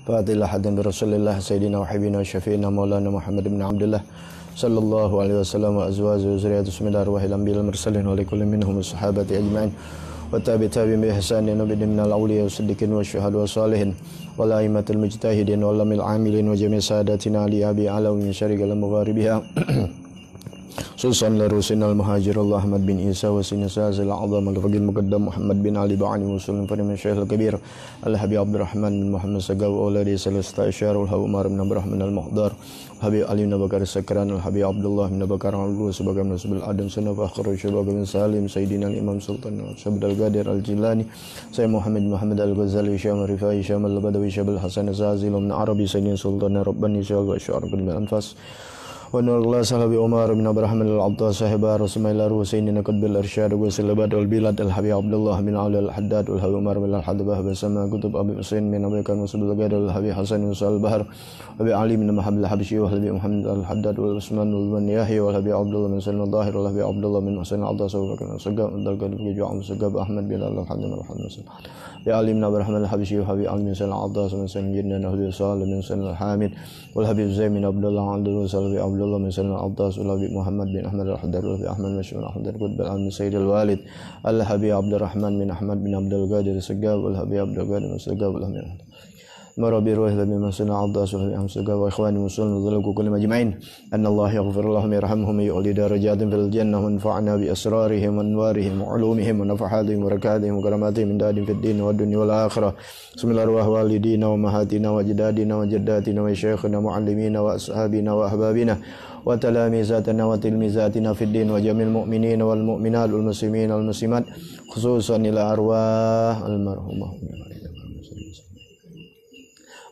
Fatilah hadan bi Rasulillah Sayyidina wa habibina wa syafi'ina maulana Muhammad bin Abdullah sallallahu alaihi wasallam wa azwajuhu wa zurriyyatuhu bismillahir rahmanir rahim mursalin wa likulli minhum sahabati ajma'in wa tabi'in bi ihsanin wa bidin minal awliya wa siddiqin wa syuhada wa salihin wa laimatul mujtahidin wa lamil amilin wa jami' sadatina li abi alaw min syarqil magharibiha Sultan Larusin al-Muhajir Allah Ahmad bin Isa wa Sinasazil Azam al-Faqil Muqaddam Muhammad bin Ali Ba'ani Musulun Fariman Syekh al-Kabir Al-Habib Abdurrahman bin Muhammad Sagaw Auladi Salasta Isyar Al-Habib Umar bin Abdurrahman al-Muhdar Habib Ali bin Bakar Sakran Al-Habib Abdullah bin Bakar al-Ulu sebagai Nasibul Adam Sunnah Akhir sebagai bin Salim Sayyidina Imam Sultan Syabd al-Qadir al-Jilani Sayyid Muhammad al-Ghazali Syam Rifai Syam al-Badawi Syam al-Hasan Azazil min Arabi Sayyidina Sultan Rabbani Syam al-Syar bin Anfas wa nurullah sahabi Umar bin Abraham al-Abdullah sahiba Rasulullah Husainin qadbil irsyad wa silabad al-bilad al-Habib Abdullah bin Ali al-Haddad wal-Habib Umar bin al-Haddad bersama kutub Abi Husain bin Abi Bakar Musul al-Gad al-Habib Hasan bin Al-Bahar Habib Ali bin Muhammad al-Habsyi wa Habib Muhammad al-Haddad wal Usman bin Yahya wal Habib Abdullah bin Salim al-Zahir wal Habib Abdullah bin Husain al-Abdullah Bakar Sagab al-Qad bin Ju'am Sagab Ahmad bin al-Haddad al-Haddad ya Ali bin Abraham al-Habsyi wa Habib Ali bin Salim al-Abdullah bin Salim bin Ahmad Salim bin Salim al-Hamid wal Habib Zaid bin Abdullah Abdullah bin Salim al-Abdas Al-Habib Muhammad bin Ahmad al-Haddad Al-Habib Ahmad Masyhur Ahmad Qutb al-Amin Sayyid al-Walid Al-Habib Abdurrahman bin Ahmad bin Abdul Qadir Segab Al-Habib Abdul Qadir Segab Al-Habib Marabi ruh Al-Habib Masyhur Abdas Al-Habib Segab wa ikhwani muslimin dzalku kullu majma'in anna Allah yaghfir lahum yarhamhum yu'li darajatin fil jannah wa anfa'na bi asrarihim wa anwarihim wa ulumihim wa nafahatihim wa barakatihim wa karamatihim min dadin fid din wa dunya wal akhirah bismillahirrahmanirrahim wa mahatina wa jadadina wa jaddatina wa syekhina muallimina wa ashabina wa ahbabina wa talamizatana wa tilmizatina fid din wa jamil mu'minina wal mu'minat wal muslimin wal muslimat khususan ila arwah al marhumah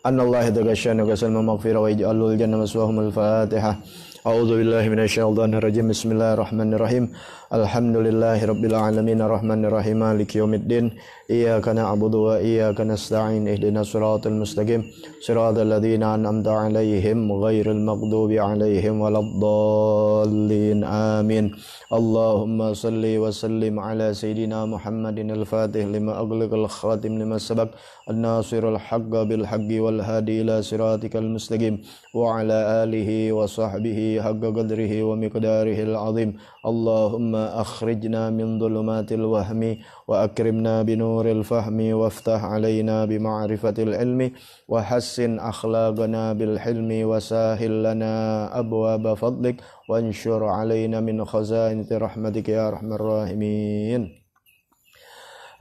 anallahu taghashana kasal maghfirah wa ij'alul jannah maswahum al fatihah a'udzu billahi minasyaitonir rajim bismillahirrahmanirrahim alhamdulillahi rabbil alamin arrahmanir rahim maliki yaumiddin iyyaka na'budu wa iyyaka nasta'in ihdinas siratal mustaqim siratal ladzina an'amta 'alaihim ghairil maghdubi 'alaihim waladdallin amin Allahumma salli wa sallim ala sayidina Muhammadin al-fatih lima aghliqal khatim lima sabaq an-nasirul haqqi bil haqqi wal hadi ila siratikal mustaqim wa ala alihi wa sahbihi haqqa qadrihi wa miqdarihi al-azim Allahumma akhrijna min dhulumatil wahmi wa akrimna binuril fahmi waftah alaina bima'rifatil ilmi wa hassin akhlaqana bil hilmi wa sahil lana abwaaba fadlik wansyur alaina min khazainati rahmatika ya arhamar rahimin.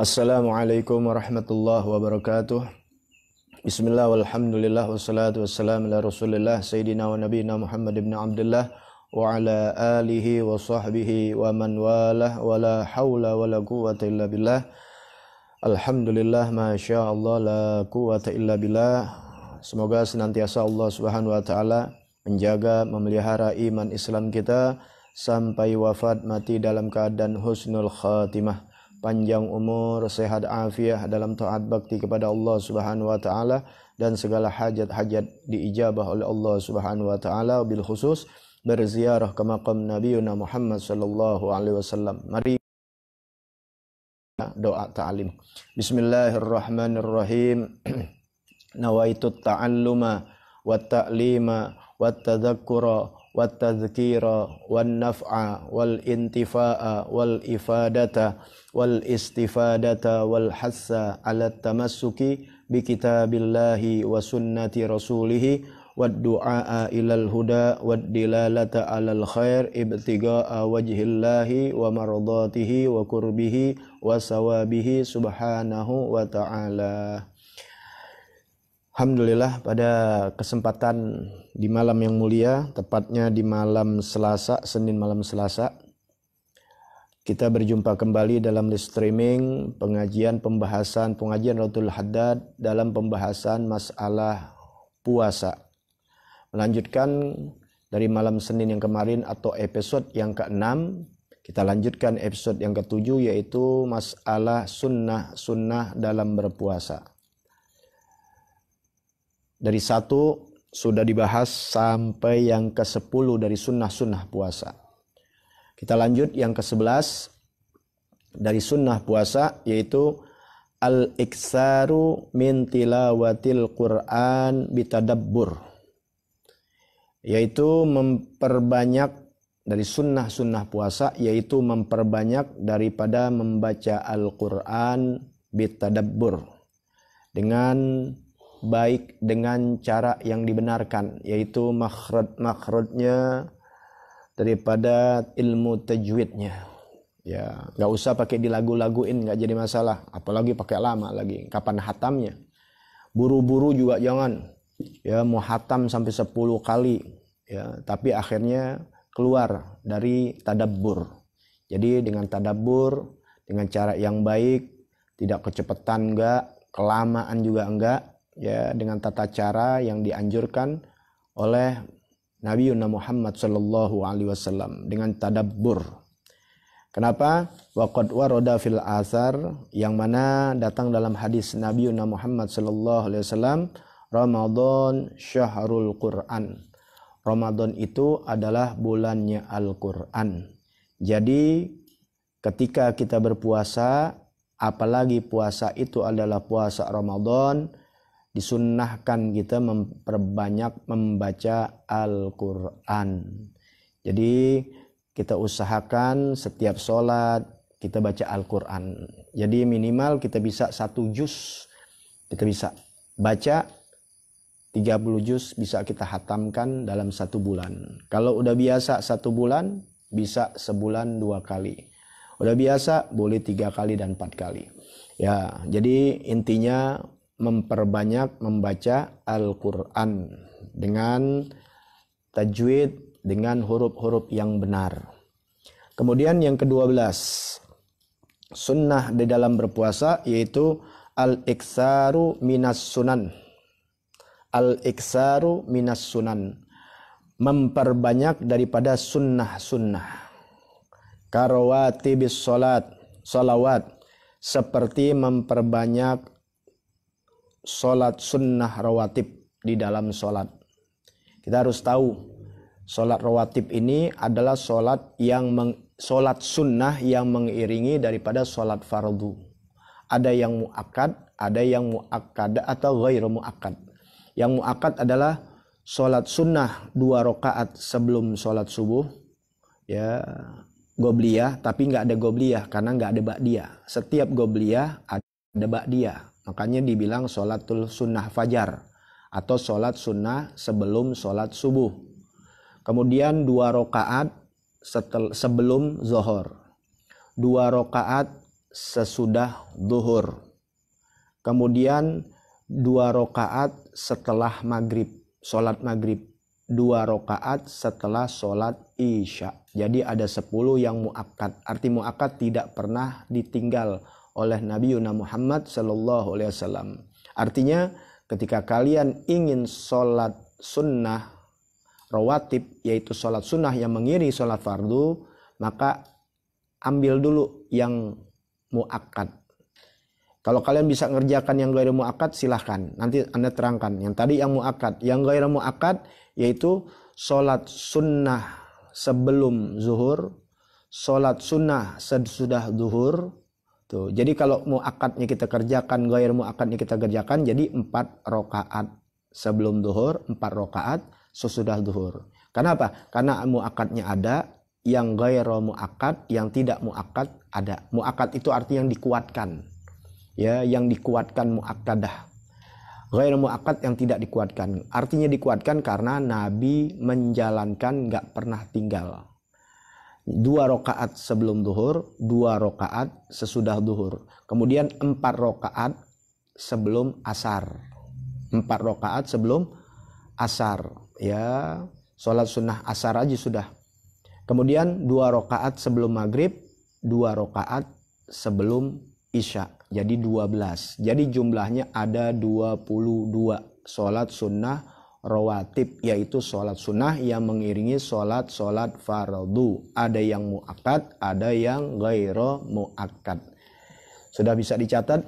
Assalamualaikum warahmatullahi wabarakatuh. Bismillah walhamdulillah wassalatu wassalamu ala rasulillah sayyidina wa nabiyina Muhammad ibn Abdullah wa ala alihi wa sahbihi wa man walah wa la hawla wa la quwwata illa billah. Alhamdulillah masya Allah la quwwata illa billah. Semoga senantiasa Allah Subhanahu wa taala menjaga memelihara iman Islam kita sampai wafat mati dalam keadaan husnul khatimah, panjang umur, sehat afiah dalam taat bakti kepada Allah Subhanahu wa taala dan segala hajat-hajat diijabah oleh Allah Subhanahu wa taala, bil khusus berziarah ke maqam Nabiuna Muhammad sallallahu alaihi wasallam. Mari doa ta'lim. Bismillahirrahmanirrahim. Nawaitut ta'alluma wa ta'lima wa tadhakkura wa tadhkira wan naf'a wal intifa'a wal ifadata wal istifadata wal hassa ala tamassuki bi kitabillahi wa sunnati rasulih wad du'a ilal huda wad dilalata alal khair ibtiga'a wajhillahi wa mardatihi wa qurbihi wa sawabihi subhanahu wa ta'ala. Alhamdulillah, pada kesempatan di malam yang mulia, tepatnya di malam Selasa, Senin malam Selasa, kita berjumpa kembali dalam live streaming pengajian Raudhatul Haddad dalam pembahasan masalah puasa. Melanjutkan dari malam Senin yang kemarin atau episode yang ke-6, kita lanjutkan episode yang ke-7 yaitu masalah sunnah dalam berpuasa. Dari 1 sudah dibahas sampai yang ke-10 dari sunnah puasa. Kita lanjut yang ke-11 dari sunnah puasa yaitu al-iksaru min tilawatil Qur'an bitadabbur, yaitu memperbanyak dari sunnah-sunnah puasa, yaitu memperbanyak daripada membaca Al-Quran bitadabbur, dengan baik, dengan cara yang dibenarkan, yaitu makhrajnya daripada ilmu tajwidnya. Ya, nggak usah pakai dilagu-laguin, nggak jadi masalah. Apalagi pakai lama lagi. Kapan hatamnya? Buru-buru juga jangan. Ya, mau hatam sampai 10 kali. Ya, tapi akhirnya keluar dari tadabbur. Jadi dengan tadabbur, dengan cara yang baik, tidak kecepatan enggak, kelamaan juga enggak, ya, dengan tata cara yang dianjurkan oleh Nabi Muhammad sallallahu alaihi wasallam, dengan tadabbur. Kenapa? Waqad warada fil athar, yang mana datang dalam hadis Nabi Muhammad sallallahu alaihi wasallam, Ramadan syahrul Quran. Ramadan itu adalah bulannya Al-Quran. Jadi ketika kita berpuasa, apalagi puasa itu adalah puasa Ramadan, disunnahkan kita memperbanyak membaca Al-Quran. Jadi kita usahakan setiap sholat kita baca Al-Quran. Jadi minimal kita bisa 1 juz, kita bisa baca 30 juz bisa kita hatamkan dalam 1 bulan. Kalau udah biasa 1 bulan, bisa sebulan 2 kali. Udah biasa boleh 3 kali dan 4 kali. Ya, jadi intinya memperbanyak membaca Al-Quran dengan tajwid, dengan huruf-huruf yang benar. Kemudian yang ke-12, sunnah di dalam berpuasa, yaitu al-iksaru minas sunan. Al-iksaru minas sunan, memperbanyak daripada sunnah-sunnah. Karawatibis salawat, seperti memperbanyak solat sunnah rawatib di dalam solat. Kita harus tahu, solat rawatib ini adalah solat sunnah yang mengiringi daripada solat fardu. Ada yang muakkad, ada yang muakkad atau ghairu muakkad. Yang muakkad adalah sholat sunnah 2 rakaat sebelum sholat subuh, ya, gobliyah, tapi nggak ada gobliyah karena nggak ada ba'diyah. Setiap gobliyah ada ba'diyah, makanya dibilang sholatul sunnah fajar atau sholat sunnah sebelum sholat subuh. Kemudian 2 rakaat sebelum zuhur, 2 rakaat sesudah zuhur, kemudian 2 rakaat setelah maghrib, sholat maghrib, 2 rakaat setelah sholat isya. Jadi ada 10 yang muakkad. Arti muakkad tidak pernah ditinggal oleh Nabi Muhammad sallallahu alaihi wasallam. Artinya ketika kalian ingin sholat sunnah rawatib, yaitu sholat sunnah yang mengiringi sholat fardu, maka ambil dulu yang muakkad. Kalau kalian bisa ngerjakan yang ghairu muakkad, silahkan. Nanti Anda terangkan. Yang tadi yang muakkad. Yang ghairu muakkad yaitu sholat sunnah sebelum zuhur, sholat sunnah sesudah zuhur. Tuh. Jadi kalau muakkadnya kita kerjakan, ghairu muakkadnya kita kerjakan, jadi 4 rakaat sebelum zuhur, 4 rakaat sesudah zuhur. Kenapa? Karena muakkadnya ada, yang ghairu muakkad, yang tidak muakkad ada. Muakkad itu artinya yang dikuatkan. Ya, yang dikuatkan muakkadah. Ghairu muakkad yang tidak dikuatkan. Artinya dikuatkan karena Nabi menjalankan nggak pernah tinggal. 2 rakaat sebelum zuhur, 2 rakaat sesudah zuhur. Kemudian 4 rakaat sebelum asar. 4 rakaat sebelum asar. Ya, sholat sunnah asar aja sudah. Kemudian 2 rakaat sebelum maghrib, 2 rakaat sebelum isya. Jadi 12. Jadi jumlahnya ada 22 sholat sunnah rawatib, yaitu sholat sunnah yang mengiringi sholat fardu. Ada yang muakkad, ada yang ghairu muakkad. Sudah bisa dicatat.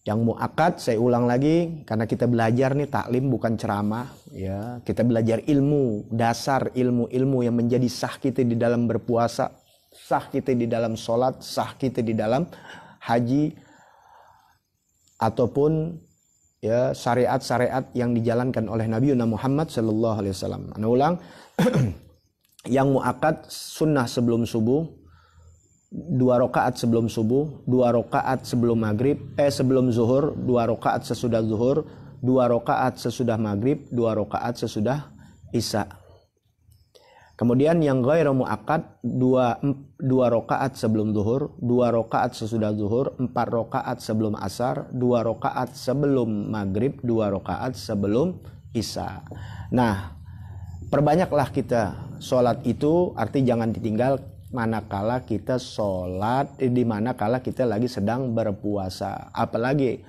Yang muakkad, saya ulang lagi, karena kita belajar nih taklim bukan ceramah, ya. Kita belajar ilmu, dasar ilmu-ilmu yang menjadi sah kita di dalam berpuasa, sah kita di dalam sholat, sah kita di dalam haji, ataupun ya syariat-syariat yang dijalankan oleh Nabi Muhammad sallallahu alaihi wasallam. Ana ulang, yang muakkad sunnah sebelum subuh, 2 rakaat sebelum subuh, 2 rakaat sebelum maghrib, sebelum zuhur, 2 rakaat sesudah zuhur, 2 rakaat sesudah maghrib, 2 rakaat sesudah isya. Kemudian yang ghairu muakkad 2 rakaat sebelum zuhur, 2 rakaat sesudah zuhur, 4 rakaat sebelum asar, 2 rakaat sebelum maghrib, 2 rakaat sebelum isya. Nah, perbanyaklah kita sholat itu, arti jangan ditinggal manakala kita sholat, di manakala kita lagi sedang berpuasa. Apalagi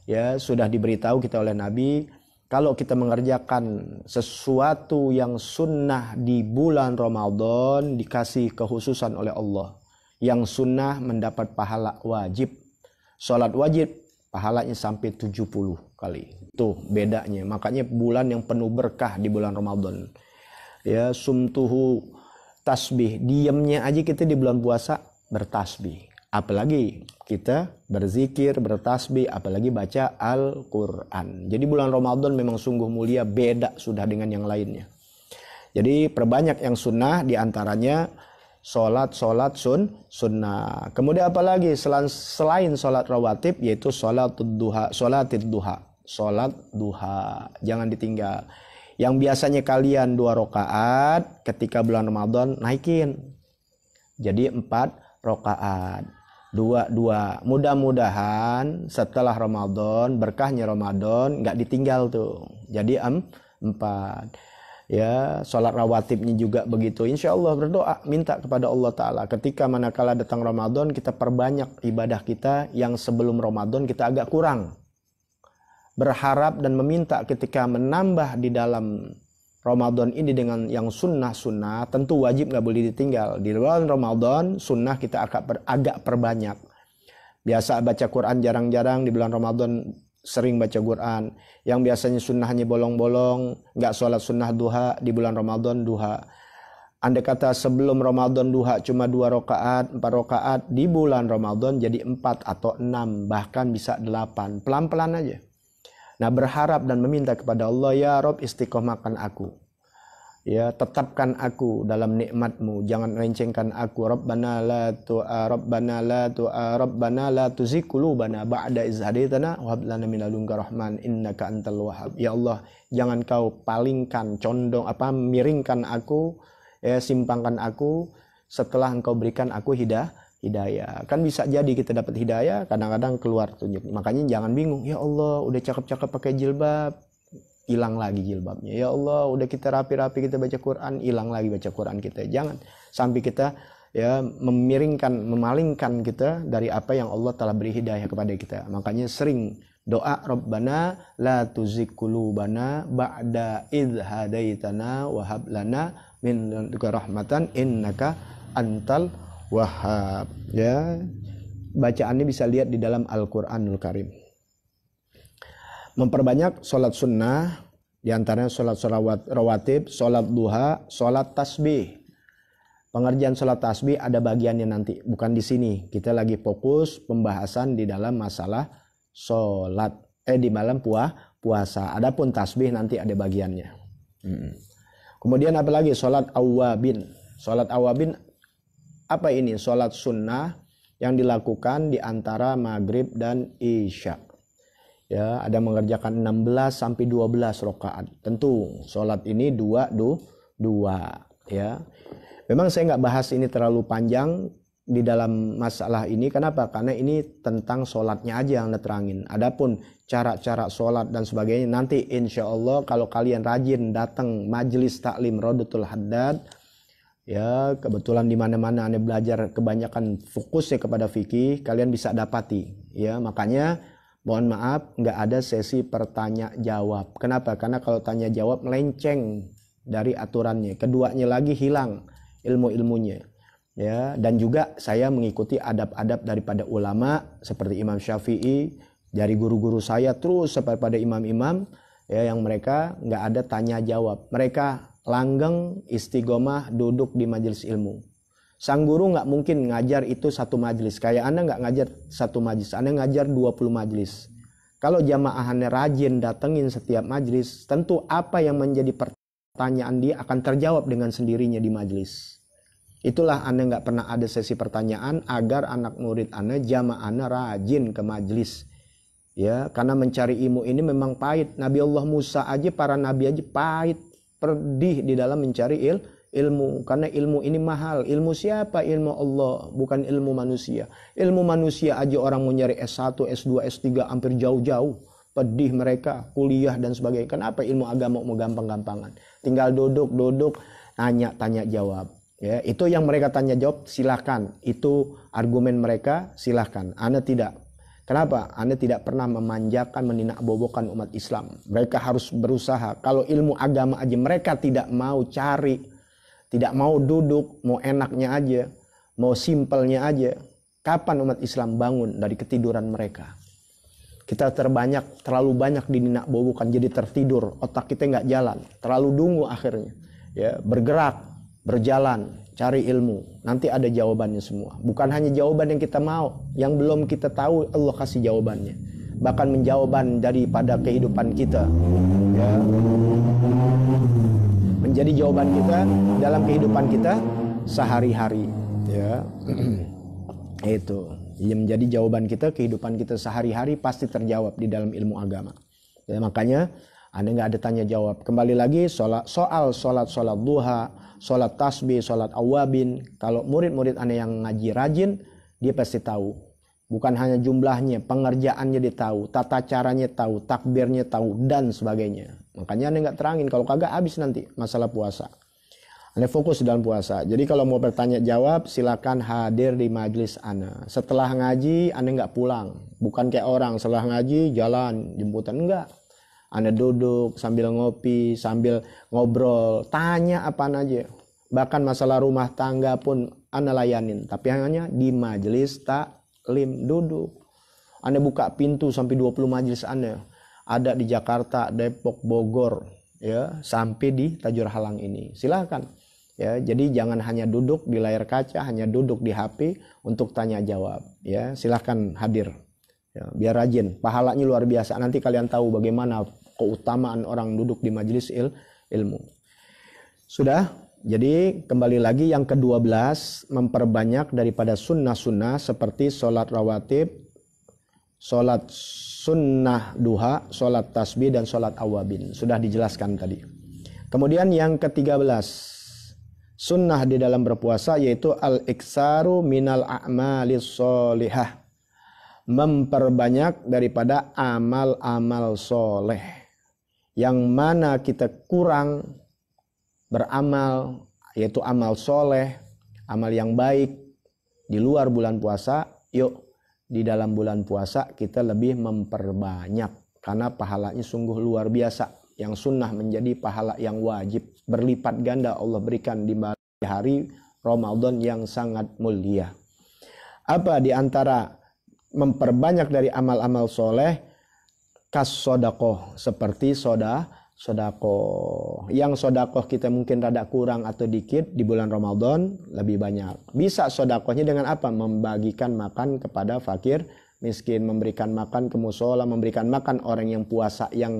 ya sudah diberitahu kita oleh Nabi, kalau kita mengerjakan sesuatu yang sunnah di bulan Ramadan dikasih kekhususan oleh Allah. Yang sunnah mendapat pahala wajib. Sholat wajib pahalanya sampai 70 kali. Tuh bedanya. Makanya bulan yang penuh berkah di bulan Ramadan. Ya, sumtuhu tasbih. Diamnya aja kita di bulan puasa bertasbih. Apalagi kita berzikir, bertasbih, apalagi baca Al-Quran. Jadi bulan Ramadan memang sungguh mulia, beda sudah dengan yang lainnya. Jadi perbanyak yang sunnah, diantaranya sholat sunnah. Kemudian apalagi selain sholat rawatib, yaitu sholat duha. Sholat duha, jangan ditinggal. Yang biasanya kalian 2 rakaat, ketika bulan Ramadan naikin jadi 4 rakaat. 2. Mudah-mudahan setelah Ramadan, berkahnya Ramadan nggak ditinggal tuh. Jadi 4. Ya, sholat rawatibnya juga begitu. Insya Allah berdoa, minta kepada Allah Ta'ala. Ketika manakala datang Ramadan, kita perbanyak ibadah kita yang sebelum Ramadan kita agak kurang. Berharap dan meminta ketika menambah di dalam Ramadan ini dengan yang sunnah-sunnah, tentu wajib nggak boleh ditinggal. Di bulan Ramadan sunnah kita agak perbanyak. Biasa baca Quran jarang-jarang, di bulan Ramadan sering baca Quran. Yang biasanya sunnahnya bolong-bolong, nggak sholat sunnah duha, di bulan Ramadan duha. Andai kata sebelum Ramadan duha cuma 2 rakaat, 4 rakaat, di bulan Ramadan jadi 4 atau 6, bahkan bisa 8. Pelan-pelan aja. Nah, berharap dan meminta kepada Allah, ya Rob, istiqomahkan aku. Ya, tetapkan aku dalam nikmat-Mu, jangan rencengkan aku. Rabbana la tuzigh qulubana ba'da idh hadaitana wa hab lana min ladunka rahman innaka antal wahhab. Ya Allah, jangan Kau palingkan, miringkan aku, simpangkan aku setelah Engkau berikan aku hidayah. Kan bisa jadi kita dapat hidayah, kadang-kadang keluar tunjuk. Makanya jangan bingung, ya Allah udah cakep-cakep pakai jilbab, hilang lagi jilbabnya. Ya Allah udah kita rapi-rapi kita baca Quran, hilang lagi baca Quran kita. Jangan sampai kita ya memalingkan kita dari apa yang Allah telah beri hidayah kepada kita. Makanya sering doa, Rabbana la tuzigh qulubana ba'da idh hadaitana wa hab lana min ladunka rahmatan innaka antal Wahab. Ya, bacaannya bisa lihat di dalam Al-Quranul Karim. Memperbanyak sholat sunnah, diantaranya sholat rawatib, sholat duha, sholat tasbih. Pengerjaan sholat tasbih ada bagiannya nanti, bukan di sini. Kita lagi fokus pembahasan di dalam masalah sholat, di malam puasa. Adapun tasbih nanti ada bagiannya. Kemudian apalagi sholat awabin. Sholat awabin apa ini? Sholat sunnah yang dilakukan di antara maghrib dan isya. Ya, ada mengerjakan 16 sampai 12 rakaat. Tentu sholat ini dua, ya. Memang saya nggak bahas ini terlalu panjang di dalam masalah ini. Kenapa? Karena ini tentang sholatnya aja yang diterangin. Adapun cara-cara sholat dan sebagainya nanti insya Allah kalau kalian rajin datang majelis taklim Rodatul Haddad, ya kebetulan di mana-mana Anda belajar kebanyakan fokusnya kepada fikih, kalian bisa dapati. Ya, makanya mohon maaf nggak ada sesi pertanya jawab. Kenapa? Karena kalau tanya jawab melenceng dari aturannya. Keduanya lagi hilang ilmu-ilmunya. Ya, dan juga saya mengikuti adab-adab daripada ulama seperti Imam Syafi'i, dari guru-guru saya terus sampai pada imam-imam ya, yang mereka nggak ada tanya jawab. Mereka langgeng, istiqomah, duduk di majelis ilmu. Sang guru nggak mungkin ngajar itu satu majelis. Kayak Anda nggak ngajar satu majelis, Anda ngajar 20 majelis. Kalau jamaahnya rajin datengin setiap majlis, tentu apa yang menjadi pertanyaan dia akan terjawab dengan sendirinya di majlis. Itulah Anda nggak pernah ada sesi pertanyaan agar anak murid Anda, jamaahnya rajin ke majlis. Ya, karena mencari ilmu ini memang pahit. Nabi Allah Musa aja, para nabi aja pahit, pedih di dalam mencari ilmu. Karena ilmu ini mahal. Ilmu siapa? Ilmu Allah, bukan ilmu manusia. Ilmu manusia aja orang mau nyari S1, S2, S3 hampir jauh-jauh. Pedih mereka, kuliah dan sebagainya. Kenapa ilmu agama mau gampang-gampangan? Tinggal duduk, tanya jawab. Ya, itu yang mereka tanya jawab, silakan. Itu argumen mereka, silakan. Anda tidak. Kenapa? Anda tidak pernah memanjakan, meninakbobokan umat Islam. Mereka harus berusaha. Kalau ilmu agama aja mereka tidak mau cari, tidak mau duduk, mau enaknya aja, mau simpelnya aja. Kapan umat Islam bangun dari ketiduran mereka? Kita terlalu banyak dininakbobokan, jadi tertidur, otak kita nggak jalan, terlalu dungu akhirnya. Ya, bergerak, berjalan, cari ilmu. Nanti ada jawabannya semua. Bukan hanya jawaban yang kita mau, yang belum kita tahu, Allah kasih jawabannya. Bahkan menjawaban daripada kehidupan kita. Ya. Menjadi jawaban kita dalam kehidupan kita sehari-hari. Ya. Itu. Yang menjadi jawaban kita, kehidupan kita sehari-hari pasti terjawab di dalam ilmu agama. Ya, makanya Anda nggak ada tanya jawab. Kembali lagi soal sholat duha, sholat tasbih, sholat awabin. Kalau murid-murid Anda yang ngaji rajin, dia pasti tahu. Bukan hanya jumlahnya, pengerjaannya dia tahu, tata caranya tahu, takbirnya tahu, dan sebagainya. Makanya Anda nggak terangin, kalau kagak habis nanti masalah puasa. Anda fokus dalam puasa. Jadi kalau mau bertanya jawab, silakan hadir di majelis Anda. Setelah ngaji, Anda nggak pulang. Bukan kayak orang, setelah ngaji, jalan, jemputan. Enggak. Anda duduk sambil ngopi, sambil ngobrol, tanya apa aja. Bahkan masalah rumah tangga pun Anda layanin. Tapi hanya di majelis taklim, duduk. Anda buka pintu sampai 20 majelis Anda. Ada di Jakarta, Depok, Bogor, ya, sampai di Tajur Halang ini. Silakan. Ya, jadi jangan hanya duduk di layar kaca, hanya duduk di HP untuk tanya jawab. Ya, silahkan hadir. Ya, biar rajin, pahalanya luar biasa. Nanti kalian tahu bagaimana keutamaan orang duduk di majelis ilmu. Sudah, jadi kembali lagi yang ke-12, memperbanyak daripada sunnah-sunnah seperti sholat rawatib, sholat sunnah duha, sholat tasbih, dan sholat awabin. Sudah dijelaskan tadi. Kemudian yang ke-13, sunnah di dalam berpuasa yaitu al-iksaru minal a'malis sholihah. Memperbanyak daripada amal-amal soleh. Yang mana kita kurang beramal, yaitu amal soleh, amal yang baik di luar bulan puasa. Yuk, di dalam bulan puasa kita lebih memperbanyak. Karena pahalanya sungguh luar biasa. Yang sunnah menjadi pahala yang wajib. Berlipat ganda Allah berikan di hari Ramadan yang sangat mulia. Apa di antara memperbanyak dari amal-amal soleh? Kas sodakoh, seperti sodakoh. Yang sodakoh kita mungkin rada kurang atau dikit di bulan Ramadan, lebih banyak. Bisa sodakohnya dengan apa? Membagikan makan kepada fakir miskin, memberikan makan ke musola, memberikan makan orang yang puasa yang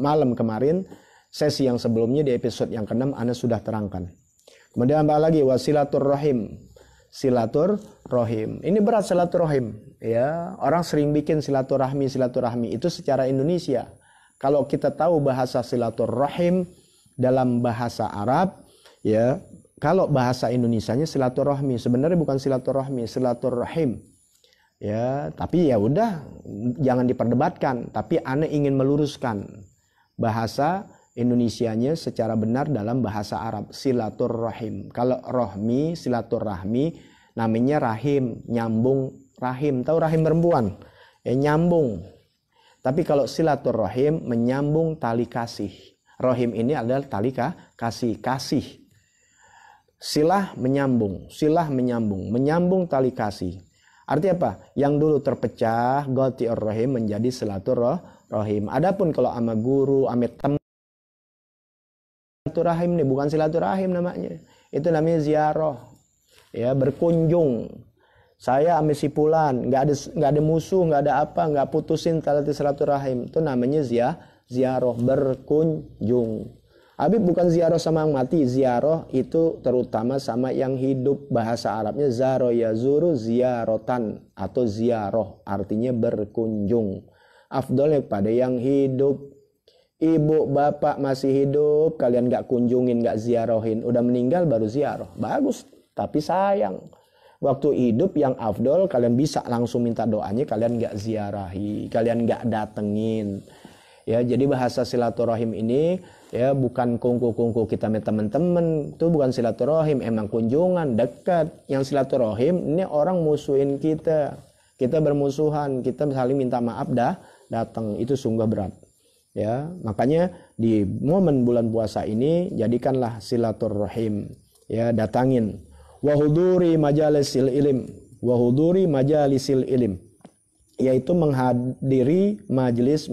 malam kemarin. Sesi yang sebelumnya di episode yang ke-6 Anda sudah terangkan. Kemudian apa lagi? Wasilaturrahim. Silaturrahim. Ini berat silaturrahim. Ya, orang sering bikin silaturahmi itu secara Indonesia. Kalau kita tahu bahasa silaturrahim dalam bahasa Arab, ya, kalau bahasa Indonesianya silaturahmi. Sebenarnya bukan silaturahmi, silaturrahim. Ya, tapi ya udah, jangan diperdebatkan. Tapi Anda ingin meluruskan bahasa Indonesianya secara benar dalam bahasa Arab, silaturrahim. Kalau rohmi, silaturrahmi, namanya rahim, nyambung rahim. Tahu rahim perempuan? Ya, nyambung. Tapi kalau silaturrahim, menyambung tali kasih. Rohim ini adalah tali kasih. Silah menyambung, menyambung tali kasih. Artinya apa? Yang dulu terpecah, ghatir rahim menjadi silaturrahim. Adapun kalau ama guru, amit teman, silaturahim nih bukan silaturahim namanya. Itu namanya ziarah. Ya, berkunjung. Saya ame si Fulan, nggak ada musuh, nggak ada apa, nggak putusin tali silaturahim. Itu namanya ziarah, berkunjung. Habib bukan ziarah sama yang mati, ziarah itu terutama sama yang hidup. Bahasa Arabnya zaro yazuru ziarotan atau ziarah, artinya berkunjung. Afdolnya kepada yang hidup. Ibu bapak masih hidup, kalian nggak kunjungin, nggak ziarahin, udah meninggal baru ziarah, bagus. Tapi sayang, waktu hidup yang afdol kalian bisa langsung minta doanya, kalian nggak ziarahi, kalian nggak datengin. Ya, jadi bahasa silaturahim ini ya bukan kungku-kungku kita sama teman-teman, itu bukan silaturahim, emang kunjungan dekat. Yang silaturahim ini orang musuhin kita bermusuhan, kita saling minta maaf datang, itu sungguh berat. Ya, makanya di momen bulan puasa ini jadikanlah silaturahim, ya, datangin. Wahuduri majalisil ilim, yaitu menghadiri majelis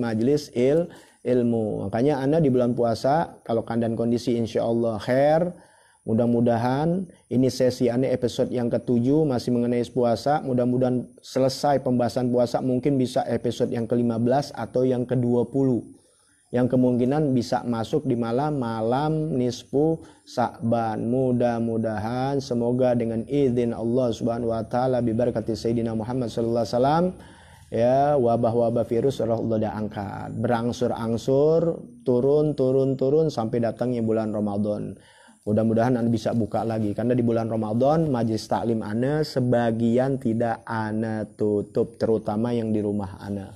ilmu. Makanya Anda di bulan puasa kalau keadaan kondisi insya Allah khair, mudah-mudahan ini sesi Anda episode yang ke-7 masih mengenai puasa. Mudah-mudahan selesai pembahasan puasa, mungkin bisa episode yang ke-15 atau yang ke-20. Yang kemungkinan bisa masuk di malam nisfu Sa'ban. Mudah-mudahan semoga dengan izin Allah Subhanahu wa taala bi barakati Sayyidina Muhammad sallallahu alaihi wasallam, ya, wabah-wabah virus Allah dah angkat, berangsur-angsur turun sampai datangnya bulan Ramadan. Mudah-mudahan Anda bisa buka lagi, karena di bulan Ramadan majelis taklim Anda sebagian tidak Anda tutup, terutama yang di rumah Anda.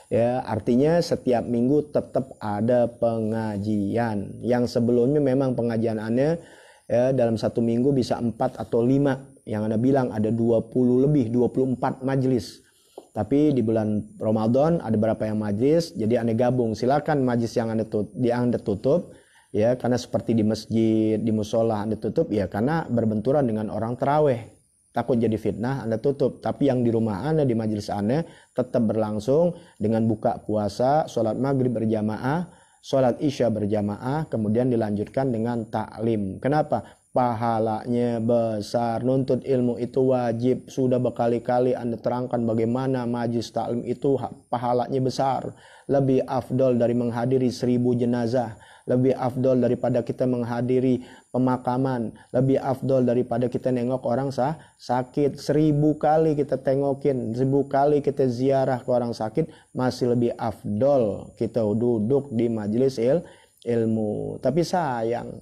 Ya, artinya setiap minggu tetap ada pengajian. Yang sebelumnya memang pengajian Anda ya, dalam satu minggu bisa 4 atau 5. Yang Anda bilang ada 20 lebih, 24 majelis. Tapi di bulan Ramadan ada berapa yang majelis, jadi Anda gabung. Silakan majelis yang Anda tutup, ya, karena seperti di masjid, di musola Anda tutup, ya, karena berbenturan dengan orang tarawih. Takut jadi fitnah, Anda tutup. Tapi yang di rumah Anda, di majelis Anda tetap berlangsung dengan buka puasa, sholat maghrib berjamaah, sholat isya berjamaah, kemudian dilanjutkan dengan taklim. Kenapa? Pahalanya besar. Nuntut ilmu itu wajib. Sudah berkali-kali Anda terangkan bagaimana majelis taklim itu pahalanya besar. Lebih afdol dari menghadiri 1000 jenazah. Lebih afdol daripada kita menghadiri pemakaman. Lebih afdol daripada kita nengok orang sakit. 1000 kali kita tengokin, 1000 kali kita ziarah ke orang sakit, masih lebih afdol kita duduk di majelis ilmu. Tapi sayang,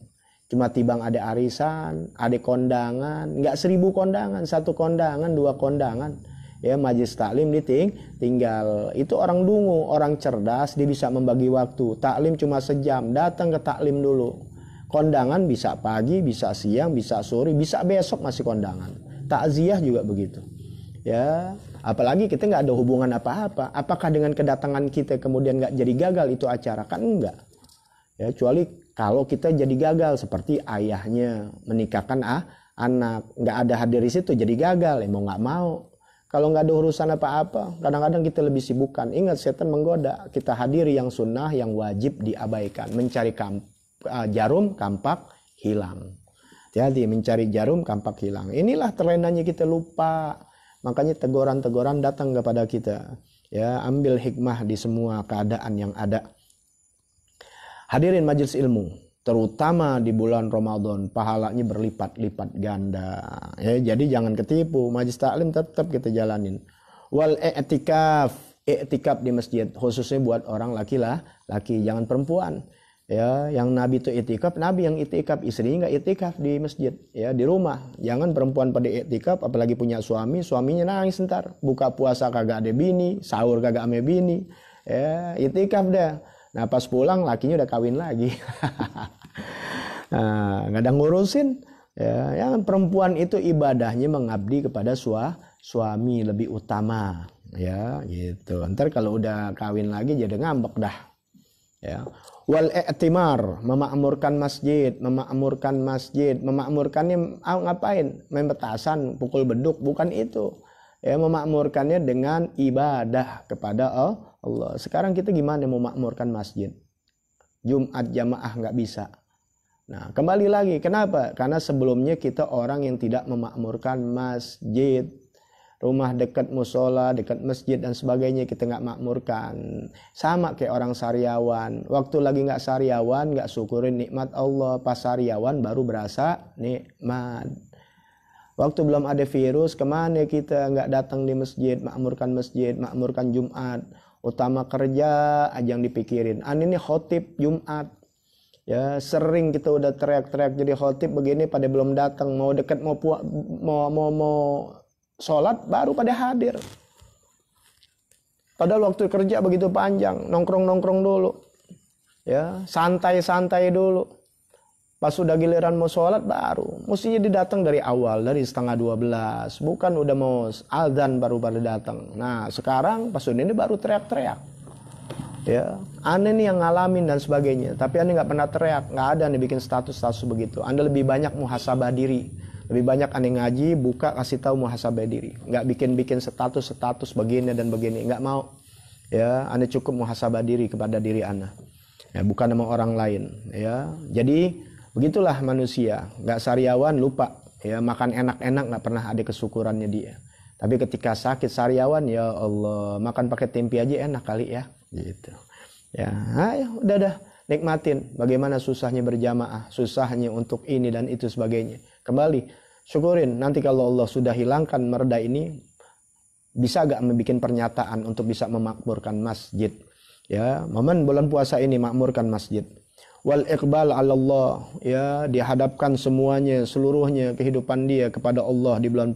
cuma tibang ada arisan, ada kondangan, nggak 1000 kondangan, 1 kondangan, 2 kondangan. Ya, majelis taklim tinggal. Itu orang dungu, orang cerdas, dia bisa membagi waktu. Taklim cuma sejam, datang ke taklim dulu. Kondangan bisa pagi, bisa siang, bisa sore, bisa besok masih kondangan. Takziah juga begitu. Ya, apalagi kita nggak ada hubungan apa-apa. Apakah dengan kedatangan kita kemudian nggak jadi gagal itu acara? Kan enggak. Ya, kecuali kalau kita jadi gagal seperti ayahnya menikahkan anak, nggak ada hadir di situ jadi gagal, mau nggak mau. Kalau nggak ada urusan apa-apa, kadang-kadang kita lebih sibukkan. Ingat, setan menggoda. Kita hadiri yang sunnah, yang wajib diabaikan. Mencari jarum, kampak, hilang. Jadi mencari jarum, kampak, hilang. Inilah terlenanya kita lupa. Makanya teguran-teguran datang kepada kita. Ya, ambil hikmah di semua keadaan yang ada. Hadirin majelis ilmu, terutama di bulan Ramadan, pahalanya berlipat-lipat ganda. Ya, jadi jangan ketipu, majelis taklim tetap kita jalanin. Wal i'tikaf di masjid, khususnya buat orang laki-laki, jangan perempuan. Ya, yang Nabi itu i'tikaf, Nabi yang i'tikaf, istrinya nggak i'tikaf di masjid, ya, di rumah. Jangan perempuan pada i'tikaf, apalagi punya suaminya nangis ntar. Buka puasa kagak ada bini, sahur kagak ame bini. Ya, i'tikaf dah. Nah, pas pulang lakinya udah kawin lagi. Nah, nggak ada ngurusin. Ya, yang perempuan itu ibadahnya mengabdi kepada suami lebih utama. Ya, gitu. Ntar kalau udah kawin lagi jadi ngambek dah. Ya. Wal i'timar, memakmurkan masjid. Memakmurkannya ngapain? Main petasan, pukul beduk, bukan itu. Ya, memakmurkannya dengan ibadah kepada Allah. Sekarang kita gimana memakmurkan masjid? Jumat jamaah nggak bisa. Nah, kembali lagi, kenapa? Karena sebelumnya kita orang yang tidak memakmurkan masjid. rumah dekat musola, dekat masjid dan sebagainya kita nggak makmurkan. Sama kayak orang sariawan. Waktu lagi nggak sariawan, nggak syukurin nikmat Allah. Pas sariawan baru berasa nikmat. Waktu belum ada virus, kemana kita nggak datang di masjid, makmurkan Jumat. Utama kerja aja yang dipikirin. Ini khotib Jumat. Ya, sering kita udah teriak-teriak jadi khotib begini pada belum datang, mau dekat mau sholat baru pada hadir. Padahal waktu kerja begitu panjang, nongkrong dulu. Ya, santai dulu. Pas sudah giliran mau sholat baru. Mestinya didatang dari awal, dari 11:30. Bukan udah mau azan baru pada datang. Nah, sekarang pas ini baru teriak-teriak. Ya, Anda nih yang ngalamin dan sebagainya, tapi Anda nggak pernah teriak, nggak ada Anda bikin status begitu. Anda lebih banyak muhasabah diri, lebih banyak Anda ngaji, buka kasih tahu muhasabah diri, nggak bikin status begini dan begini, nggak mau. Ya, Anda cukup muhasabah diri kepada diri Anda, ya, bukan sama orang lain. Ya, jadi begitulah manusia, nggak sariawan lupa, ya, makan enak-enak nggak pernah ada kesyukurannya dia. Tapi ketika sakit sariawan, ya Allah, makan pakai tempe aja enak kali ya. Gitu. Ya, ayo udah nikmatin bagaimana susahnya berjamaah, susahnya untuk ini dan itu sebagainya. Kembali syukurin, nanti kalau Allah sudah hilangkan mereda ini, bisa gak membuat pernyataan untuk bisa memakmurkan masjid. Ya, momen bulan puasa ini makmurkan masjid. Wal iqbal 'ala Allah, ya, dihadapkan semuanya seluruhnya kehidupan dia kepada Allah di bulan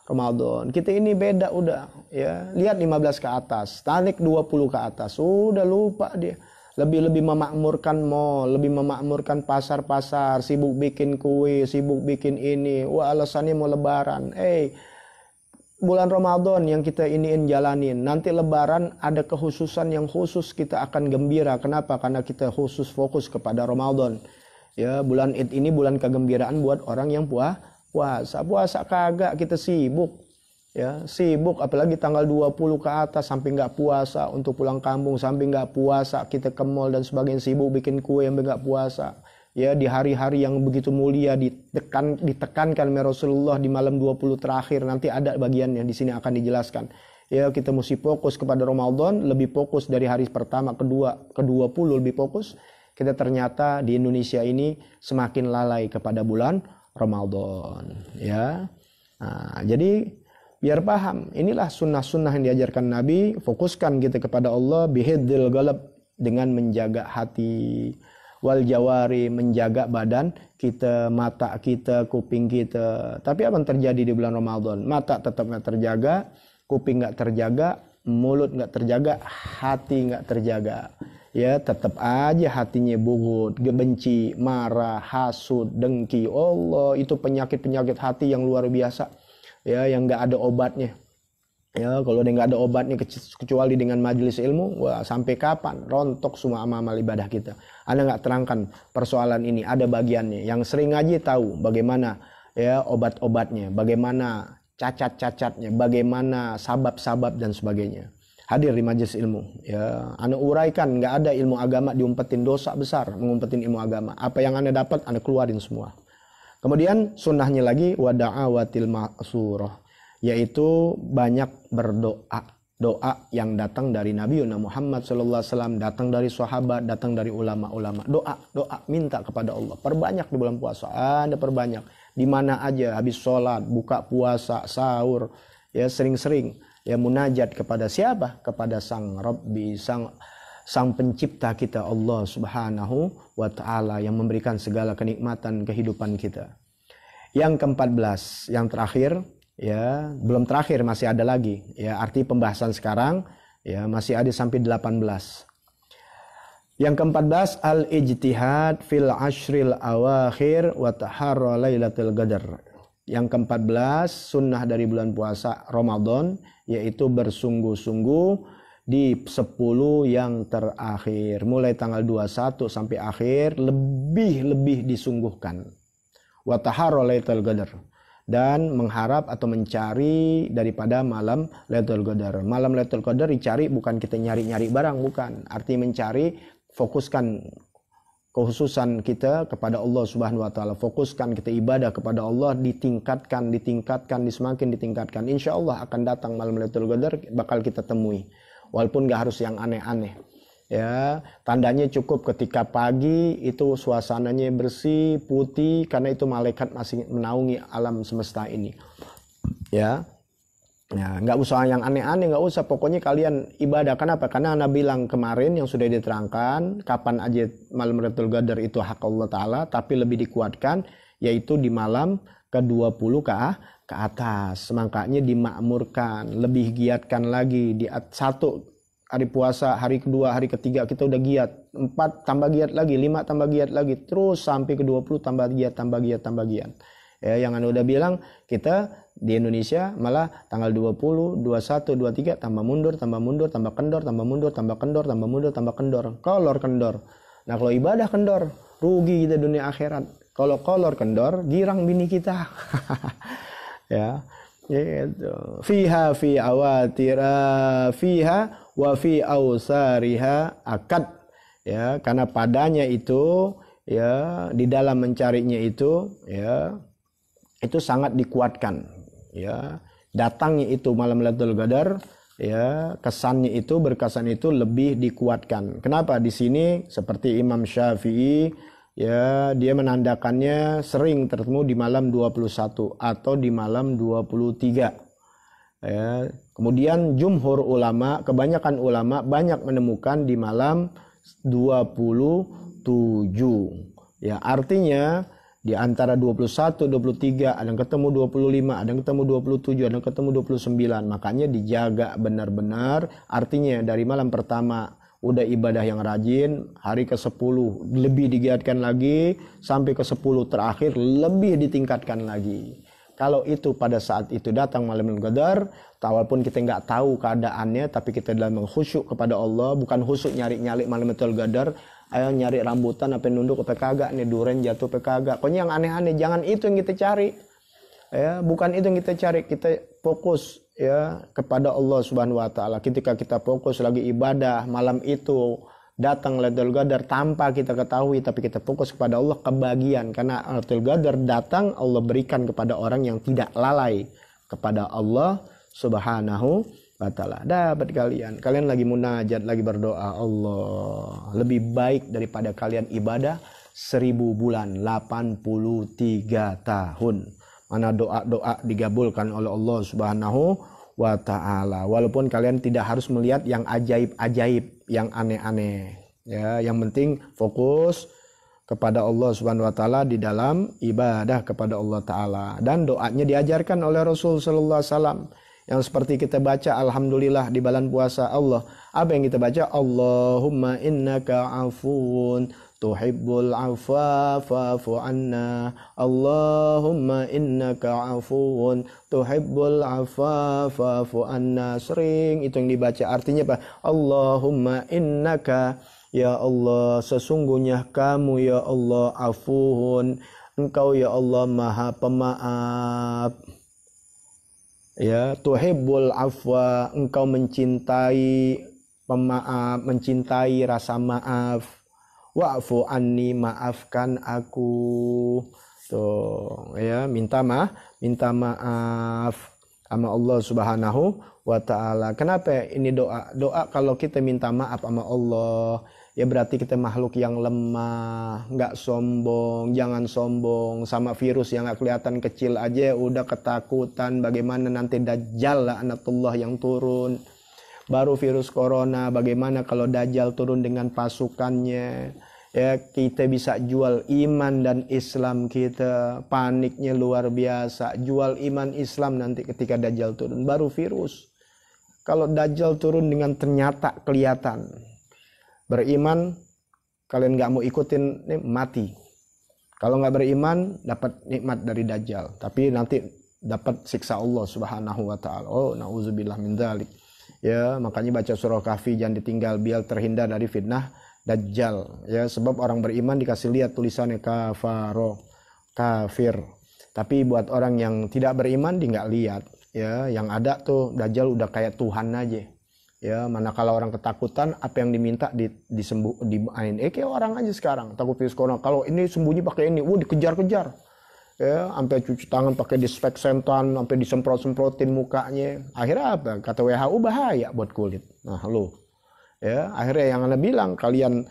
Ramadan. Kita ini beda udah, ya. Lihat 15 ke atas, tarik 20 ke atas, udah lupa dia. Lebih memakmurkan mall, lebih memakmurkan pasar-pasar, sibuk bikin kue, sibuk bikin ini. Wah, alasannya mau lebaran. Bulan Ramadan yang kita iniin jalanin. Nanti lebaran ada kekhususan yang khusus, kita akan gembira. Kenapa? Karena kita khusus fokus kepada Ramadan. Ya, bulan Id ini bulan kegembiraan buat orang yang puasa kagak, kita sibuk. Ya, sibuk apalagi tanggal 20 ke atas sampai nggak puasa untuk pulang kampung, sampai nggak puasa kita ke mall dan sebagainya, sibuk bikin kue yang nggak puasa. Ya, di hari-hari yang begitu mulia ditekankan oleh Rasulullah di malam 20 terakhir, nanti ada bagiannya di sini akan dijelaskan. Ya, kita mesti fokus kepada Ramadan, lebih fokus dari hari pertama, kedua, ke-20 lebih fokus. Kita ternyata di Indonesia ini semakin lalai kepada bulan Ramadan, ya. Nah, jadi biar paham, inilah sunnah-sunnah yang diajarkan Nabi. Fokuskan kita kepada Allah bihidil galab, dengan menjaga hati, wal jawari, menjaga badan kita, mata kita, kuping kita. Tapi apa yang terjadi di bulan Ramadan? Mata tetap nggak terjaga, kuping nggak terjaga, mulut nggak terjaga, hati nggak terjaga. Ya, tetap aja hatinya bughud, benci, marah, hasud, dengki. Allah, itu penyakit-penyakit hati yang luar biasa. Ya, yang nggak ada obatnya. Ya, kalau dia nggak ada obatnya kecuali dengan majelis ilmu, wah, sampai kapan rontok semua amal ibadah kita. Anda nggak terangkan persoalan ini, ada bagiannya. Yang sering ngaji tahu bagaimana, ya, obat-obatnya, bagaimana cacat-cacatnya, bagaimana sabab-sabab dan sebagainya. Hadir di majelis ilmu, ya. Anda uraikan, nggak ada ilmu agama diumpetin, dosa besar mengumpetin ilmu agama. Apa yang Anda dapat Anda keluarin semua. Kemudian sunnahnya lagi wada'awatil ma'surah, yaitu banyak berdoa. Doa yang datang dari Nabi Muhammad SAW, datang dari sahabat, datang dari ulama-ulama. Doa, minta kepada Allah. Perbanyak di bulan puasa. Anda perbanyak. Di mana aja, habis sholat, buka puasa, sahur, ya, sering-sering. Ya, munajat kepada siapa? Kepada Sang Rabbi, Sang Pencipta kita, Allah Subhanahu wa Ta'ala, yang memberikan segala kenikmatan kehidupan kita. Yang ke-14, yang terakhir, ya, belum terakhir, masih ada lagi. Ya, arti pembahasan sekarang, ya, masih ada sampai 18. Yang ke-14, al-ijtihad fil ashril awakhir wa taharra lailatul qadar. Yang ke-14, sunnah dari bulan puasa Ramadan, yaitu bersungguh-sungguh di 10 yang terakhir. Mulai tanggal 21 sampai akhir, lebih disungguhkan. Wa taharra lailatul qadar. Dan mengharap atau mencari daripada malam Lailatul Qadar. Malam Lailatul Qadar dicari bukan kita nyari-nyari barang, bukan. Arti mencari, fokuskan Kekhususan kita kepada Allah Subhanahu wa taala, fokuskan kita ibadah kepada Allah, ditingkatkan, semakin ditingkatkan. Insya Allah akan datang malam Lailatul Qadar, bakal kita temui. Walaupun gak harus yang aneh-aneh. Ya, tandanya cukup ketika pagi itu suasananya bersih, putih, karena itu malaikat masih menaungi alam semesta ini. Ya. Ya, nggak usah yang aneh-aneh, nggak usah. Pokoknya kalian ibadah. Kenapa? Karena Anda bilang kemarin yang sudah diterangkan, kapan aja malam Lailatul Qadar itu hak Allah Ta'ala, tapi lebih dikuatkan, yaitu di malam ke-20 ke atas. Makanya dimakmurkan, lebih giatkan lagi. Di satu hari puasa, hari kedua, hari ketiga kita udah giat. 4 tambah giat lagi, 5 tambah giat lagi, terus sampai ke-20 tambah giat. Ya, yang Anda udah bilang, kita di Indonesia malah tanggal 20, 21, 23 tambah mundur, tambah kendor, tambah mundur, tambah kendor, tambah mundur, tambah kendor. Kolor kendor. Nah, kalau ibadah kendor, rugi kita dunia akhirat. Kalau kolor kendor, girang bini kita. Ya, gitu. Fiha fi awatira fiha wa fi ausariha akad. Ya, karena padanya itu, ya, di dalam mencarinya itu, ya, itu sangat dikuatkan, ya, datangnya itu malam Lailatul Qadar, ya, kesannya itu, berkesan itu lebih dikuatkan. Kenapa? Di sini seperti Imam Syafi'i, ya, dia menandakannya sering tertemu di malam 21 atau di malam 23. Ya, kemudian jumhur ulama, kebanyakan ulama banyak menemukan di malam 27. Ya, artinya di antara 21, 23, ada yang ketemu 25, ada yang ketemu 27, ada yang ketemu 29. Makanya dijaga benar-benar. Artinya dari malam pertama udah ibadah yang rajin, hari ke-10 lebih digiatkan lagi, sampai ke-10 terakhir lebih ditingkatkan lagi. Kalau itu pada saat itu datang malam Lailatul Qadar, walaupun kita nggak tahu keadaannya, tapi kita dalam khusyuk kepada Allah, bukan khusyuk nyari-nyari malam Lailatul Qadar, ayo nyari rambutan apa nunduk apa kagak nih, duren jatuh apa kagak. Pokoknya yang aneh-aneh, jangan itu yang kita cari. Ya, bukan itu yang kita cari. Kita fokus, ya, kepada Allah Subhanahu wa taala. Ketika kita fokus lagi ibadah malam itu, datang Lailatul Qadar tanpa kita ketahui, tapi kita fokus kepada Allah, kebahagiaan. Karena Lailatul Qadar datang, Allah berikan kepada orang yang tidak lalai kepada Allah Subhanahu wa ta'ala. Dapat kalian lagi munajat, lagi berdoa, Allah lebih baik daripada kalian ibadah 1000 bulan, 83 tahun. Mana doa-doa digabulkan oleh Allah Subhanahu wa ta'ala. Walaupun kalian tidak harus melihat yang ajaib-ajaib, yang aneh-aneh, ya, yang penting fokus kepada Allah Subhanahu wa ta'ala di dalam ibadah kepada Allah ta'ala. Dan doanya diajarkan oleh Rasul sallallahu alaihi wasallam, yang seperti kita baca alhamdulillah di bulan puasa. Allah, apa yang kita baca? Allahumma innaka afuwun tuhibbul afwa fa'fu anna. Allahumma innaka afuwun tuhibbul afwa fa'fu anna. Sering itu yang dibaca. Artinya apa? Allahumma innaka, ya Allah, sesungguhnya kamu ya Allah, afuwun, engkau ya Allah maha pemaaf. Ya, tuhibbul afwa, engkau mencintai pemaaf, mencintai rasa maaf. Wa'fu anni, maafkan aku. Tuh, ya, minta maaf sama Allah Subhanahu wa ta'ala. Kenapa ini doa? Doa kalau kita minta maaf sama Allah, ya berarti kita makhluk yang lemah, nggak sombong. Jangan sombong sama virus yang nggak kelihatan kecil aja udah ketakutan. Bagaimana nanti Dajjal laknatullah yang turun? Baru virus corona, bagaimana kalau Dajjal turun dengan pasukannya? Ya, kita bisa jual iman dan Islam kita. Paniknya luar biasa. Jual iman Islam nanti ketika Dajjal turun. Baru virus. Kalau Dajjal turun dengan ternyata kelihatan. Beriman, kalian nggak mau ikutin, mati. Kalau nggak beriman, dapat nikmat dari Dajjal, tapi nanti dapat siksa Allah Subhanahu wa ta'ala. Oh, na'udzubillah min dzalik. Ya, makanya baca surah Kahfi jangan ditinggal biar terhindar dari fitnah Dajjal. Ya, sebab orang beriman dikasih lihat tulisannya kafaro, kafir. Tapi buat orang yang tidak beriman dia nggak lihat. Ya, yang ada tuh Dajjal udah kayak Tuhan aja. Ya, manakala orang ketakutan, apa yang diminta dimain. Kayak orang aja sekarang takut virus corona. Kalau ini sembunyi pakai ini, dikejar-kejar. Ya, sampai cuci tangan pakai disinfektan, sampai disemprot-semprotin mukanya. Akhirnya apa? Kata WHO bahaya buat kulit. Nah, ya, akhirnya yang Anda bilang kalian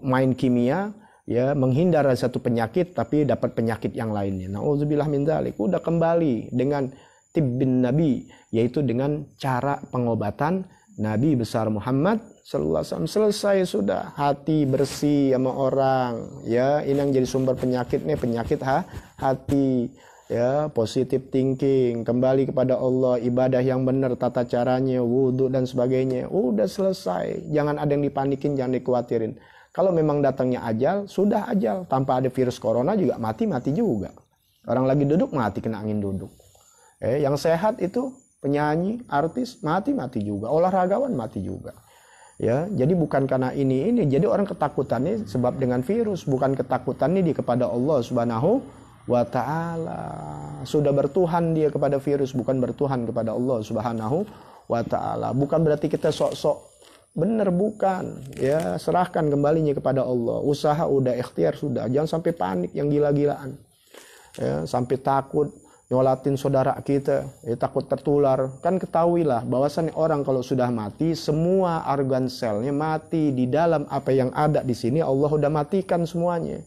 main kimia, ya, menghindar dari satu penyakit tapi dapat penyakit yang lainnya. Nauzubillah min dzalik. Udah kembali dengan tibbin Nabi, yaitu dengan cara pengobatan Nabi besar Muhammad sallallahu alaihi wasallam. Selesai sudah, hati bersih sama orang, ya. Ini yang jadi sumber penyakit nih, penyakit hati, ya. Positive thinking, kembali kepada Allah, ibadah yang benar, tata caranya, wudhu dan sebagainya. Udah selesai, jangan ada yang dipanikin, jangan dikhawatirin. Kalau memang datangnya ajal, sudah ajal. Tanpa ada virus corona juga mati juga. Orang lagi duduk mati kena angin duduk. Yang sehat itu penyanyi, artis mati juga, olahragawan mati juga. Ya, jadi bukan karena ini. Jadi orang ketakutannya sebab dengan virus, bukan ketakutannya dia kepada Allah Subhanahu wa taala. Sudah bertuhan dia kepada virus, bukan bertuhan kepada Allah Subhanahu wa taala. Bukan berarti kita sok-sok bener, bukan. Ya, serahkan kembalinya kepada Allah. Usaha udah, ikhtiar sudah. Jangan sampai panik yang gila-gilaan. Ya, sampai takut nyolatin saudara kita, takut tertular. Kan ketahuilah bahwasannya orang kalau sudah mati, semua organ selnya mati. Di dalam apa yang ada di sini Allah udah matikan semuanya.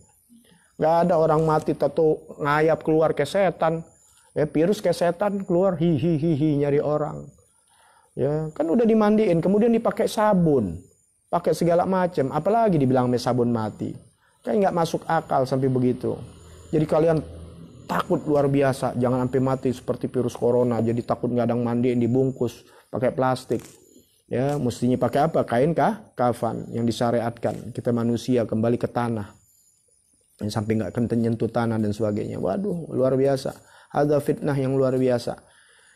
Gak ada orang mati tato ngayap keluar ke setan. Ya, virus ke setan keluar hihihi nyari orang. Ya, kan udah dimandiin, kemudian dipakai sabun, pakai segala macam. Apalagi dibilang sabun mati. Kan nggak masuk akal sampai begitu. Jadi kalian takut luar biasa, jangan sampai mati seperti virus corona. Jadi takut nggak ada yang mandiin, dibungkus pakai plastik. Ya, mestinya pakai apa? Kain kafan yang disyariatkan. Kita manusia kembali ke tanah, yang sampai nggak akan menyentuh tanah dan sebagainya. Waduh, luar biasa. Ada fitnah yang luar biasa.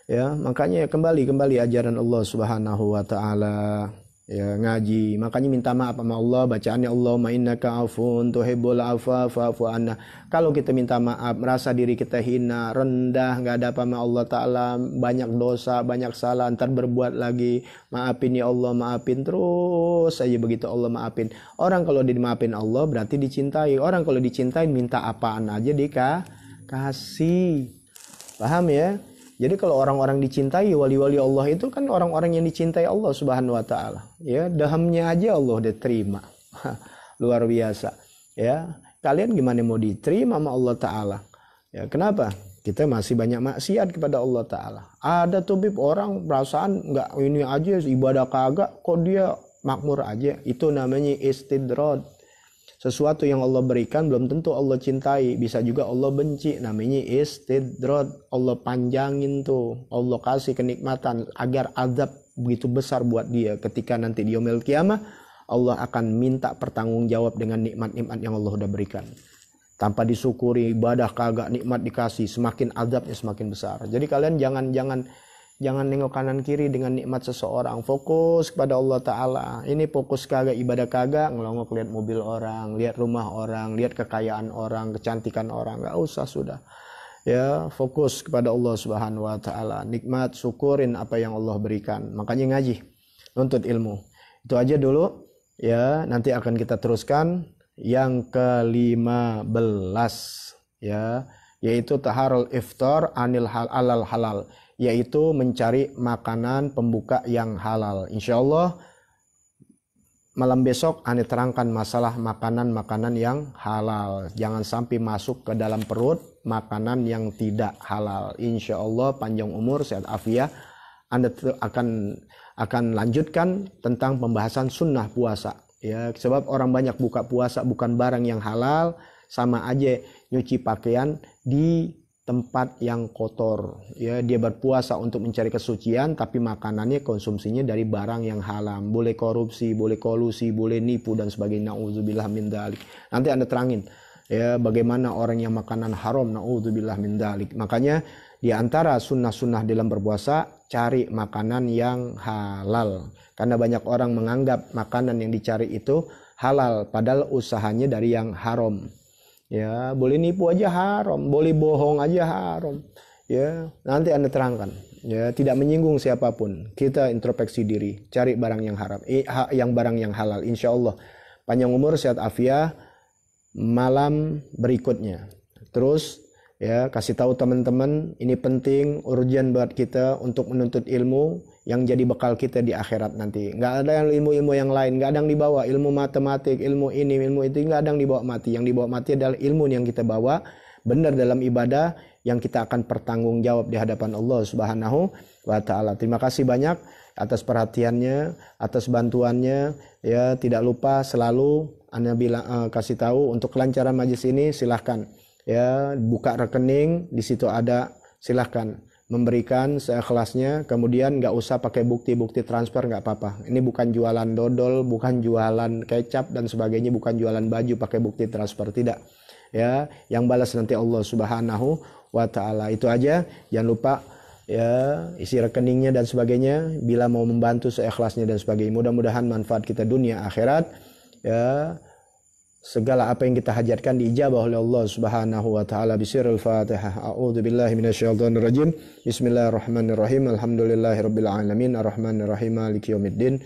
Ya, makanya kembali ajaran Allah Subhanahu wa taala. Ya, ngaji, makanya minta maaf sama Allah, bacaannya Allahumma innaka afun tuhibbul afwa fa'fu anna. Kalau kita minta maaf, merasa diri kita hina, rendah, nggak ada apa sama Allah Ta'ala, banyak dosa, banyak salah, ntar berbuat lagi, maafin ya Allah, maafin terus aja begitu Allah maafin. Orang kalau dimaafin Allah berarti dicintai. Orang kalau dicintai minta apaan aja dikasih. Paham ya? Jadi kalau orang-orang dicintai, wali-wali Allah itu kan orang-orang yang dicintai Allah Subhanahu wa taala. Ya, dahamnya aja Allah udah terima. Luar biasa. Ya, kalian gimana mau diterima sama Allah taala? Ya, kenapa? Kita masih banyak maksiat kepada Allah taala. Ada tuh orang perasaan enggak ini aja ibadah kagak, kok dia makmur aja. Itu namanya istidrad. Sesuatu yang Allah berikan belum tentu Allah cintai, bisa juga Allah benci, namanya istidrad. Allah panjangin tuh, Allah kasih kenikmatan agar azab begitu besar buat dia. Ketika nanti di yaumil qiyamah, Allah akan minta pertanggungjawab dengan nikmat-nikmat yang Allah udah berikan. Tanpa disyukuri, ibadah kagak, nikmat dikasih, semakin azabnya semakin besar. Jadi kalian jangan nengok kanan kiri dengan nikmat seseorang. Fokus kepada Allah Ta'ala. Ini fokus kagak, ibadah kagak, ngelongok lihat mobil orang, lihat rumah orang, lihat kekayaan orang, kecantikan orang. Gak usah sudah. Ya, fokus kepada Allah Subhanahu wa Ta'ala. Nikmat, syukurin apa yang Allah berikan. Makanya ngaji, nuntut ilmu. Itu aja dulu. Ya, nanti akan kita teruskan yang ke-15. Ya, yaitu taharul iftar anil halal, yaitu mencari makanan pembuka yang halal. Insya Allah malam besok Ane terangkan masalah makanan-makanan yang halal. Jangan sampai masuk ke dalam perut makanan yang tidak halal. Insya Allah panjang umur, sehat afiat. Anda akan lanjutkan tentang pembahasan sunnah puasa. Ya, sebab orang banyak buka puasa bukan barang yang halal, sama aja nyuci pakaian di tempat yang kotor. Ya, dia berpuasa untuk mencari kesucian, tapi makanannya konsumsinya dari barang yang haram. Boleh korupsi, boleh kolusi, boleh nipu dan sebagainya. Nauzubillah min dzalik. Nanti Anda terangin ya bagaimana orang yang makanan haram. Nauzubillah min dzalik. Makanya di antara sunnah-sunnah dalam berpuasa, cari makanan yang halal. Karena banyak orang menganggap makanan yang dicari itu halal, padahal usahanya dari yang haram. Ya, boleh nipu aja haram, boleh bohong aja haram. Ya, nanti Anda terangkan. ya, tidak menyinggung siapapun. Kita introspeksi diri, cari barang yang haram, barang yang halal. Insya Allah panjang umur, sehat afiat malam berikutnya. Terus ya, kasih tahu teman-teman, ini penting, urgent buat kita untuk menuntut ilmu yang jadi bekal kita di akhirat nanti. Nggak ada yang ilmu-ilmu yang lain, nggak ada yang dibawa ilmu matematik, ilmu ini, ilmu itu, nggak ada yang dibawa mati. Yang dibawa mati adalah ilmu yang kita bawa benar dalam ibadah, yang kita akan bertanggung jawab di hadapan Allah Subhanahu wa Ta'ala. Terima kasih banyak atas perhatiannya, atas bantuannya. Ya, tidak lupa selalu Anda kasih tahu untuk kelancaran majlis ini, silahkan ya, buka rekening, di situ ada, silahkan memberikan seikhlasnya. Kemudian nggak usah pakai bukti transfer, nggak apa-apa. Ini bukan jualan dodol, bukan jualan kecap dan sebagainya, bukan jualan baju pakai bukti transfer, tidak. Ya, yang balas nanti Allah Subhanahu wa Ta'ala. Itu aja, jangan lupa ya, isi rekeningnya dan sebagainya bila mau membantu seikhlasnya dan sebagainya. Mudah-mudahan manfaat kita dunia akhirat, ya, segala apa yang kita hajatkan diijabah oleh Allah Subhanahu wa Ta'ala. Bisirul Fatihah. A'udzubillahi minasyaitonir rajim. Bismillahirrahmanirrahim. Alhamdulillahirabbil alamin, arrahmanirrahim, maliki yaumiddin.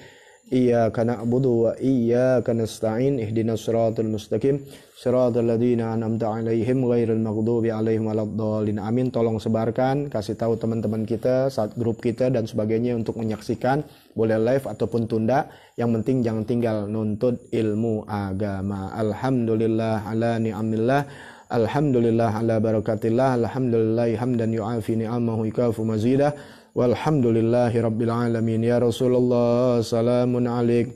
Iyyaka na'budu wa iyyaka nasta'in. Ihdinas siratal mustaqim. Siratal ladzina an'amta 'alaihim ghairil maghdubi 'alaihim waladdallin. Amin. Tolong sebarkan, kasih tahu teman-teman kita, saat grup kita dan sebagainya untuk menyaksikan, boleh live ataupun tunda. Yang penting jangan tinggal nuntut ilmu agama. Alhamdulillah ala ni'amillah. Alhamdulillah ala barakatillah. Alhamdulillah hamdan yu'afi ni'amahu ikafu mazidah. Walhamdulillahi rabbil alamin. Ya Rasulullah salamun alaik,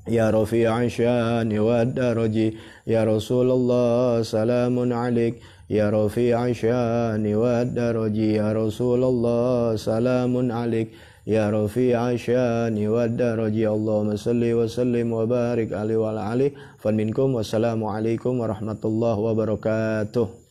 ya rafi'an syani wa daraji. Ya Rasulullah salamun alaik, ya rafi'an syani wa daraji. Ya Rasulullah salamun alaik, ya rafi'an syani wa daraji. Allahumma salli wa sallim wa barik alaihi wa ala alihi. Fan minkum. Wassalamu alaikum warahmatullahi wabarakatuh.